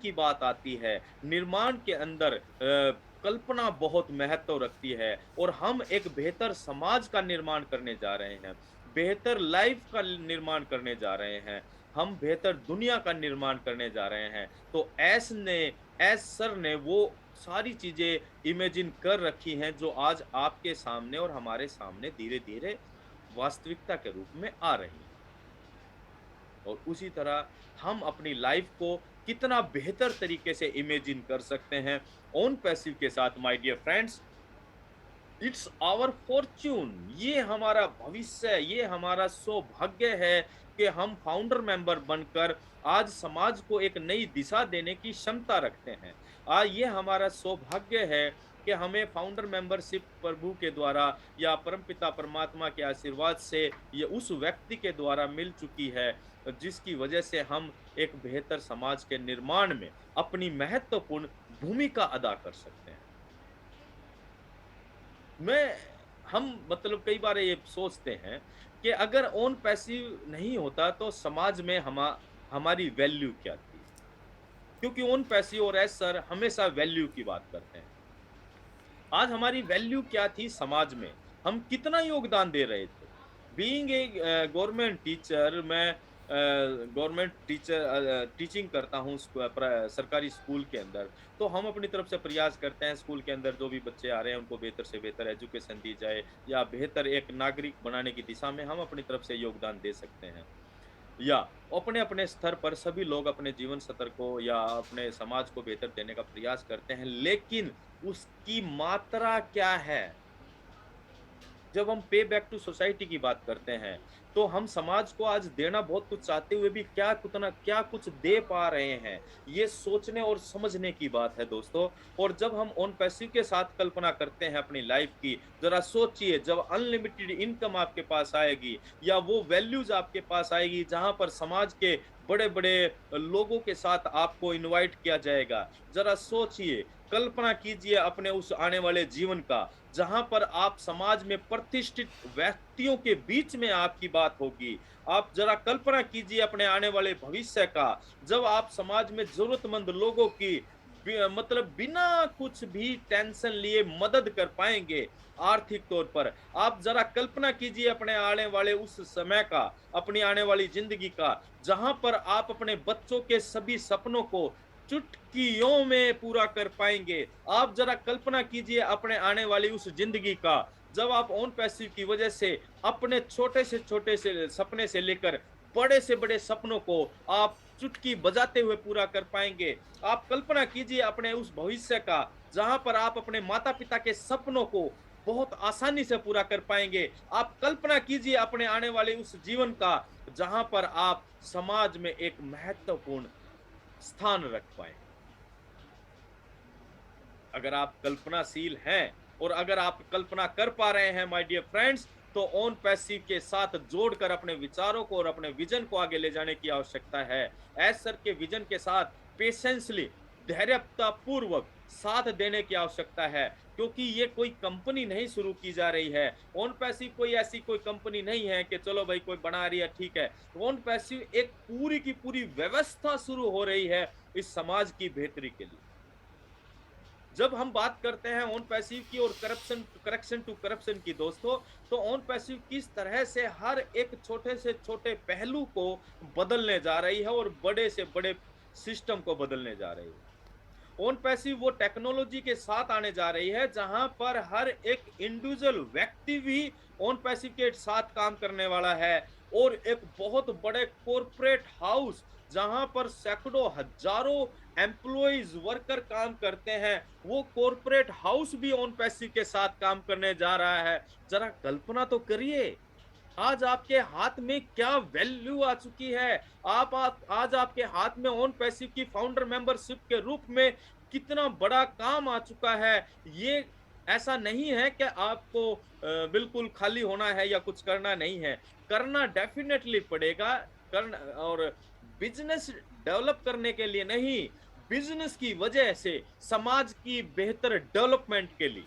की बात आती है, निर्माण के अंदर कल्पना बहुत महत्व रखती है और हम एक बेहतर समाज का निर्माण करने जा रहे हैं, बेहतर लाइफ का निर्माण करने जा रहे हैं, हम बेहतर दुनिया का निर्माण करने जा रहे हैं। तो एस सर ने वो सारी चीजें इमेजिन कर रखी हैं जो आज आपके सामने और हमारे सामने धीरे-धीरे वास्तविकता के रूप में आ रही हैं। और उसी तरह हम अपनी लाइफ को कितना बेहतर तरीके से इमेजिन कर सकते हैं ओन पैसिव के साथ my dear friends. It's our fortune, ये हमारा भविष्य, ये हमारा सौभाग्य है कि हम फाउंडर मेंबर बनकर आज समाज को एक नई दिशा देने की क्षमता रखते हैं। ये हमारा सौभाग्य है कि हमें फाउंडर मेंबरशिप प्रभु के द्वारा या परमपिता परमात्मा के आशीर्वाद से ये उस व्यक्ति के द्वारा मिल चुकी है, जिसकी वजह से हम एक बेहतर समाज के निर्माण में अपनी महत्वपूर्ण भूमिका अदा कर सकते हैं। मैं हम मतलब कई बार ये सोचते हैं कि अगर ओन पैसिव नहीं होता तो समाज में हमारी वैल्यू क्या थी? क्योंकि ओन पैसिव और एस सर हमेशा वैल्यू की बात करते हैं। आज हमारी वैल्यू क्या थी समाज में? हम कितना योगदान दे रहे थे? बीइंग ए गवर्नमेंट टीचर, मैं गवर्नमेंट टीचर टीचिंग करता हूँ सरकारी स्कूल के अंदर। तो हम अपनी तरफ से प्रयास करते हैं स्कूल के अंदर जो भी बच्चे आ रहे हैं उनको बेहतर से बेहतर एजुकेशन दी जाए या बेहतर एक नागरिक बनाने की दिशा में हम अपनी तरफ से योगदान दे सकते हैं। या अपने-अपने स्तर पर सभी लोग अपने जीवन स्तर को या अपने समाज को बेहतर देने का प्रयास करते हैं, लेकिन उसकी मात्रा क्या है? जब हम पे बैक टू सोसाइटी की बात करते हैं, तो हम समाज को आज देना बहुत कुछ चाहते हुए भी क्या कुछ दे पा रहे हैं? ये सोचने और समझने की बात है दोस्तों। और जब हम ऑन पैसिव के साथ कल्पना करते हैं अपनी लाइफ की, ज़रा सोचिए जब अनलिमिटेड इनकम आपके पास आएगी या वो वैल्यूज़ आपके पास आएगी जहाँ पर समाज के बड़े-बड़े लोगों के साथ आपको इनवाइट किया जाएगा। ज़रा सोचिए, कल्पना कीजिए अपने उस आने वाले जीवन का, जहाँ पर आप समाज में प्रतिष्ठित व्यक्तियों के बीच में आपकी बात होगी। आप ज़रा कल्पना कीजिए अपने आने वाले भविष्य का, जब आप समाज में ज़रूरतमंद लोगों की मतलब बिना कुछ भी टेंशन लिए मदद कर पाएँगे, आर्थिक तौर पर। आप ज़रा कल्पना कीजिए अपने आने वाले उस समय का, अपनी आने वाली ज़िंदगी का, जहाँ पर आप अपने बच्चों के सभी सपनों को चुटकियों में पूरा कर पाएँगे। आप ज़रा कल्पना कीजिए अपने आने वाली उस ज़िंदगी का, जब आप ओन पैसिव की वजह से अपने छोटे से सपने से लेकर बड़े से बड़े सपनों को आप चुटकी बजाते हुए पूरा कर पाएँगे। आप कल्पना कीजिए अपने उस भविष्य का, जहाँ पर आप अपने माता-पिता के सपनों को बहुत आसानी से पूरा कर पाएँगे। आप कल्पना कीजिए अपने आने वाले उस जीवन का, जहाँ पर आप समाज में एक महत्वपूर्ण स्थान रख पाएँ। अगर आप कल्पनाशील हैं और अगर आप कल्पना कर पा रहे हैं माय डियर फ्रेंड्स, तो ओन पैसिव के साथ जोड़कर अपने विचारों को और अपने विजन को आगे ले जाने की आवश्यकता है। एस सर के विजन के साथ पेशेंसली, धैर्यतापूर्वक साथ देने की आवश्यकता है, क्योंकि ये कोई कंपनी नहीं शुरू की जा रही है। ओन पैसिव कोई ऐसी कोई कंपनी नहीं है कि चलो भाई कोई बना रही है ठीक है। ओन पैसिव एक पूरी की पूरी व्यवस्था शुरू हो रही है इस समाज की बेहतरी के लिए। जब हम बात करते हैं ऑन पैसिव की और करेक्शन टू करप्शन की दोस्तों, तो ऑन पैसिव किस तरह से हर एक छोटे से छोटे पहलू को बदलने जा रही है और बड़े से बड़े सिस्टम को बदलने जा रही है। ऑन पैसिव वो टेक्नोलॉजी के साथ आने जा रही है जहां पर हर एक इंडिविजुअल व्यक्ति भी ऑन पैसिव के साथ काम करने वाला है और एक बहुत बड़े कॉरपोरेट हाउस जहां पर सैकड़ों हजारों एम्प्लॉइज वर्कर काम करते हैं, वो कॉरपोरेट हाउस भी ऑन पैसिव के साथ काम करने जा रहा है। जरा कल्पना तो करिए, आज आपके हाथ में क्या वैल्यू आ चुकी है। आप आज आपके हाथ में ओन पैसिव की फाउंडर मेंबरशिप के रूप में कितना बड़ा काम आ चुका है। ये ऐसा नहीं है कि आपको बिल्कुल खाली होना है या कुछ करना नहीं है। करना डेफिनेटली पड़ेगा। करना और बिजनेस डेवलप करने के लिए नहीं, बिजनेस की वजह से समाज की बेहतर डेवलपमेंट के लिए।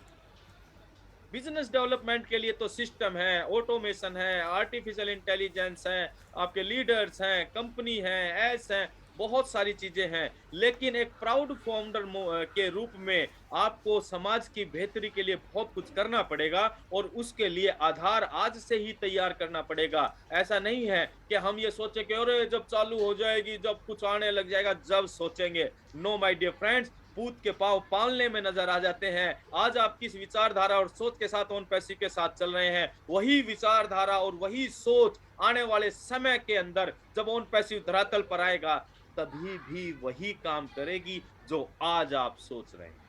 बिजनेस डेवलपमेंट के लिए तो सिस्टम है, ऑटोमेशन है, आर्टिफिशियल इंटेलिजेंस है, आपके लीडर्स हैं, कंपनी है, एस हैं, बहुत सारी चीज़ें हैं, लेकिन एक प्राउड फाउंडर के रूप में आपको समाज की बेहतरी के लिए बहुत कुछ करना पड़ेगा और उसके लिए आधार आज से ही तैयार करना पड़ेगा। ऐसा नहीं है कि हम ये सोचें कि अरे! जब चालू हो जाएगी, जब कुछ आने लग जाएगा, जब सोचेंगे। नो माय डियर फ्रेंड्स, पूत के पाँव पालने में नज़र आ जाते हैं। आज आप किस विचारधारा और सोच के साथ ओन पैसिव के साथ चल रहे हैं, वही विचारधारा और वही सोच आने वाले समय के अंदर जब ओन पैसिव धरातल पर आएगा, तभी भी वही काम करेगी जो आज आप सोच रहे हैं।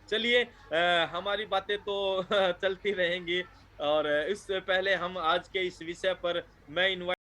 चलिए हमारी बातें तो चलती रहेंगी और इससे पहले हम आज के इस विषय पर मैं इन्वाइट